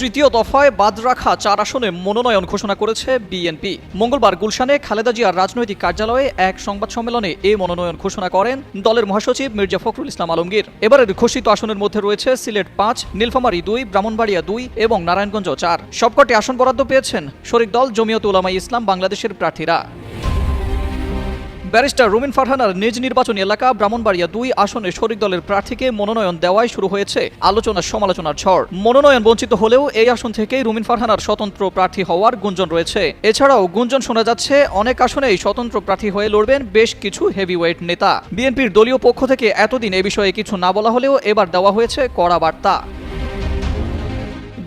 তৃতীয় দফায় বাদ রাখা 4 আসনে মনোনয়ন ঘোষণা করেছে বিএনপি। মঙ্গলবার গুলশানে খালেদা জিয়ার রাজনৈতিক কার্যালয়ে এক সংবাদ সম্মেলনে এই মনোনয়ন ঘোষণা করেন দলের মহাসচিব মির্জা ফখরুল ইসলাম আলমগীর। এবারের ঘোষিত আসনের মধ্যে রয়েছে সিলেট 5, নীলফামারী 2, ব্রাহ্মণবাড়িয়া 2 এবং নারায়ণগঞ্জ 4। সবকটি আসন বরাদ্দ পেয়েছেন শরিক দল জমিয়তে উলামায়ে ইসলাম বাংলাদেশের প্রার্থীরা। ব্যারিস্টার রুমিন ফারহানার নিজ নির্বাচনী এলাকা ব্রাহ্মণবাড়িয়া 2 আসনে শরিক দলের প্রার্থীকে মনোনয়ন দেওয়ায় শুরু হয়েছে আলোচনা সমালোচনার ঝড়। মনোনয়ন বঞ্চিত হলেও এই আসন থেকেই রুমিন ফারহানার স্বতন্ত্র প্রার্থী হওয়ার গুঞ্জন রয়েছে। এছাড়াও গুঞ্জন শোনা যাচ্ছে অনেক আসনেই স্বতন্ত্র প্রার্থী হয়ে লড়বেন বেশ কিছু হেভিওয়েট নেতা। বিএনপির দলীয় পক্ষ থেকে এতদিন এ বিষয়ে কিছু না বলা হলেও এবার দেওয়া হয়েছে কড়া বার্তা।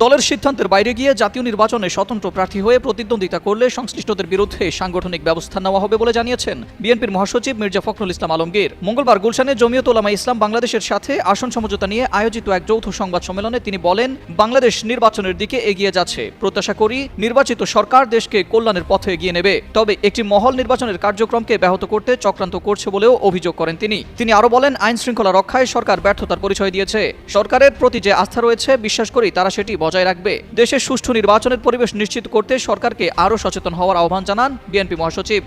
দলের সিদ্ধান্তের বাইরে গিয়ে জাতীয় নির্বাচনে স্বতন্ত্র প্রার্থী হয়ে প্রতিদ্বন্দ্বিতা করলে সংশ্লিষ্টদের বিরুদ্ধে সাংগঠনিক ব্যবস্থা নেওয়া হবে বলে জানিয়েছেন বিএনপির মহাসচিব মির্জা ফখরুল ইসলাম আলমগীর। মঙ্গলবার গুলশানে জমিয়তে উলামায়ে ইসলাম বাংলাদেশের সাথে আসন সমঝোতা নিয়ে আয়োজিত এক যৌথ সংবাদ সম্মেলনে তিনি বলেন, বাংলাদেশ নির্বাচনের দিকে এগিয়ে যাচ্ছে। প্রত্যাশা করি নির্বাচিত সরকার দেশকে কল্যাণের পথে এগিয়ে নেবে। তবে একটি মহল নির্বাচনের কার্যক্রমকে ব্যাহত করতে চক্রান্ত করছে বলেও অভিযোগ করেন তিনি আরো বলেন, আইন শৃঙ্খলা রক্ষায় সরকার ব্যর্থতার পরিচয় দিয়েছে। সরকারের প্রতি যে আস্থা রয়েছে বিশ্বাস করি তারা সেটি বজায় রাখবে। দেশের সুষ্ঠু নির্বাচনের পরিবেশ নিশ্চিত করতে সরকারকে আরও সচেতন হওয়ার আহ্বান জানান বিএনপি মহাসচিব।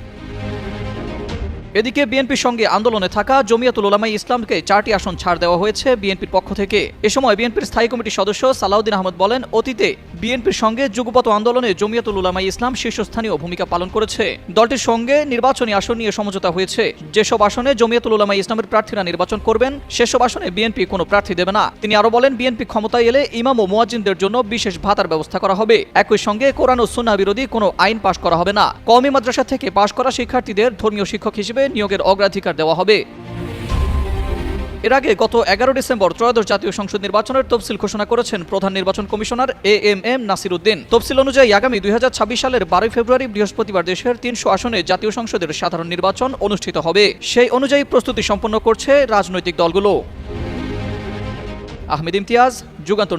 এদিকে বিএনপির সঙ্গে আন্দোলনে থাকা জমিয়তুল উলামায়ে ইসলামকে 4টি আসন ছাড় দেওয়া হয়েছে বিএনপির পক্ষ থেকে। এ সময় বিএনপির স্থায়ী কমিটির সদস্য সালাউদ্দিন আহমদ বলেন, অতীতে বিএনপির সঙ্গে যুগপৎ আন্দোলনে জমিয়তুল উলামায়ে ইসলাম শীর্ষস্থানীয় ভূমিকা পালন করেছে। দলটির সঙ্গে নির্বাচনী আসন নিয়ে সমঝোতা হয়েছে। যেসব আসনে জমিয়তুল উলামায়ে ইসলামের প্রার্থীরা নির্বাচন করবেন সেসব আসনে বিএনপি কোনো প্রার্থী দেবে না। তিনি আরো বলেন, বিএনপি ক্ষমতায় এলে ইমাম ও মুয়াজ্জিনদের জন্য বিশেষ ভাতার ব্যবস্থা করা হবে। একই সঙ্গে কোরআন ও সুন্নাহ বিরোধী কোনো আইন পাশ করা হবে না। কওমি মাদ্রাসা থেকে পাশ করা শিক্ষার্থীদের ধর্মীয় শিক্ষক হিসেবে নিয়োগের অগ্রাধিকার দেওয়া হবে। এর আগে গত 11 ডিসেম্বর ত্রয়োদশ জাতীয় সংসদ নির্বাচনের তফসিল ঘোষণা করেছেন প্রধান নির্বাচন কমিশনার এএমএম নাসির উদ্দিন। তফসিল অনুযায়ী আগামী 2026 সালের 12 ফেব্রুয়ারি বৃহস্পতিবার দেশের 300 আসনে জাতীয় সংসদের সাধারণ নির্বাচন অনুষ্ঠিত হবে। সেই অনুযায়ী প্রস্তুতি সম্পন্ন করছে রাজনৈতিক দলগুলো। আহমেদ ইমতিয়াজ, যুগান্তর।